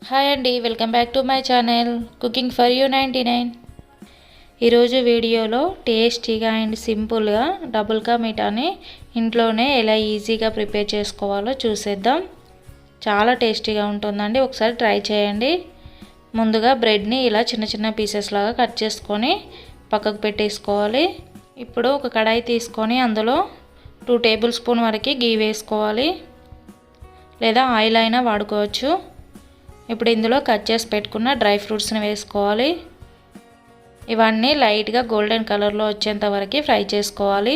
Hi అండి, welcome back to my channel cooking for you 99. ఈరోజు వీడియోలో టేస్టీగా అండ్ సింపుల్గా డబుల్ కా మీఠాని ఇంట్లోనే ఎలా ఈజీగా ప్రిపేర్ చేసుకోవాలో చూసేద్దాం. చాలా టేస్టీగా ఉంటుందండి, ఒకసారి ట్రై చేయండి. ముందుగా బ్రెడ్ని ఇలా చిన్న చిన్న పీసెస్ లాగా కట్ చేసుకొని పక్కకు పెట్టేసుకోవాలి. ఇప్పుడు ఒక కడాయి తీసుకొని అందులో 2 టేబుల్ స్పూన్ వరకు గీ వేసుకోవాలి, లేదా ఆయిల్ అయినా వాడుకోవచ్చు. ఇప్పుడు ఇందులో కట్ చేసి పెట్టుకున్న డ్రై ఫ్రూట్స్ని వేసుకోవాలి. ఇవన్నీ లైట్గా గోల్డెన్ కలర్లో వచ్చేంత వరకు ఫ్రై చేసుకోవాలి.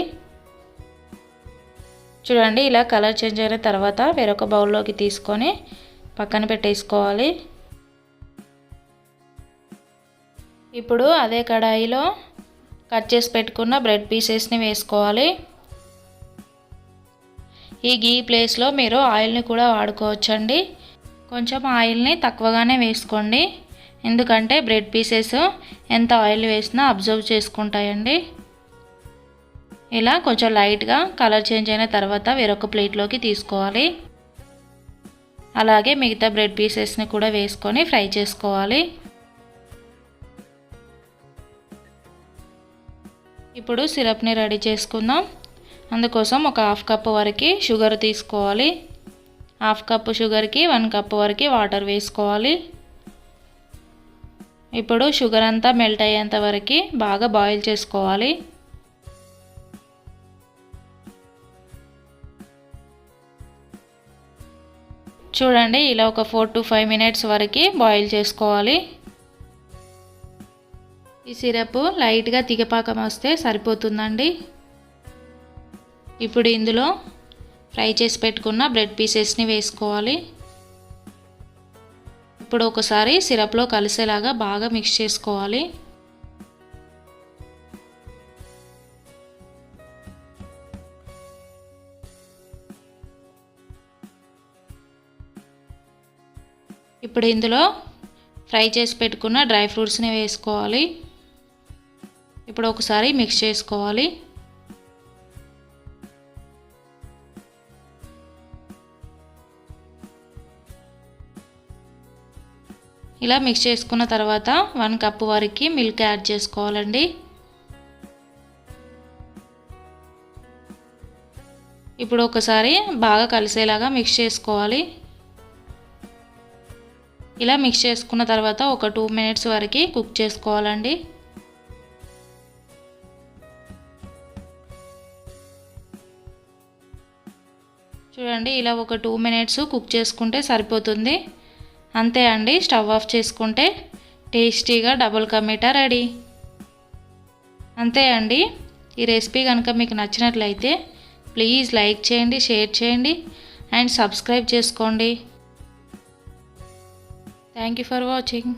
చూడండి, ఇలా కలర్ చేంజ్ అయిన తర్వాత వేరొక బౌల్లోకి తీసుకొని పక్కన పెట్టేసుకోవాలి. ఇప్పుడు అదే కడాయిలో కట్ చేసి పెట్టుకున్న బ్రెడ్ పీసెస్ని వేసుకోవాలి. ఈ గీ ప్లేస్లో మీరు ఆయిల్ని కూడా వాడుకోవచ్చండి. కొంచెం ఆయిల్ని తక్కువగానే వేసుకోండి, ఎందుకంటే బ్రెడ్ పీసెస్ ఎంత ఆయిల్ వేసినా అబ్జర్వ్ చేసుకుంటాయండి. ఇలా కొంచెం లైట్గా కలర్ చేంజ్ అయిన తర్వాత వేరొక ప్లేట్లోకి తీసుకోవాలి. అలాగే మిగతా బ్రెడ్ పీసెస్ని కూడా వేసుకొని ఫ్రై చేసుకోవాలి. ఇప్పుడు సిరప్ని రెడీ చేసుకుందాం. అందుకోసం ఒక 1/2 కప్పు వరకు షుగర్ తీసుకోవాలి. 1/2 కప్పు షుగర్కి 1 కప్పు వరకు వాటర్ వేసుకోవాలి. ఇప్పుడు షుగర్ అంతా మెల్ట్ అయ్యేంత వరకు బాగా బాయిల్ చేసుకోవాలి. చూడండి, ఇలా ఒక 4 to 5 మినిట్స్ వరకు బాయిల్ చేసుకోవాలి. ఈ సిరప్ లైట్గా తిగపాకం వస్తే సరిపోతుందండి. ఇప్పుడు ఇందులో ఫ్రై చేసి పెట్టుకున్న బ్రెడ్ పీసెస్ని వేసుకోవాలి. ఇప్పుడు ఒకసారి సిరప్లో కలిసేలాగా బాగా మిక్స్ చేసుకోవాలి. ఇప్పుడు ఇందులో ఫ్రై చేసి పెట్టుకున్న డ్రై ఫ్రూట్స్ని వేసుకోవాలి. ఇప్పుడు ఒకసారి మిక్స్ చేసుకోవాలి. ఇలా మిక్స్ చేసుకున్న తర్వాత 1 కప్పు వరకు మిల్క్ యాడ్ చేసుకోవాలండి. ఇప్పుడు ఒకసారి బాగా కలిసేలాగా మిక్స్ చేసుకోవాలి. ఇలా మిక్స్ చేసుకున్న తర్వాత ఒక 2 మినిట్స్ వరకు కుక్ చేసుకోవాలండి. చూడండి, ఇలా ఒక 2 మినిట్స్ కుక్ చేసుకుంటే సరిపోతుంది. అంతే అండి, స్టవ్ ఆఫ్ చేసుకుంటే టేస్టీగా డబుల్ కా మీఠా రెడీ. అంతే అండి. ఈ రెసిపీ కనుక మీకు నచ్చినట్లయితే ప్లీజ్ లైక్ చేయండి, షేర్ చేయండి అండ్ సబ్స్క్రైబ్ చేసుకోండి. Thank you for watching.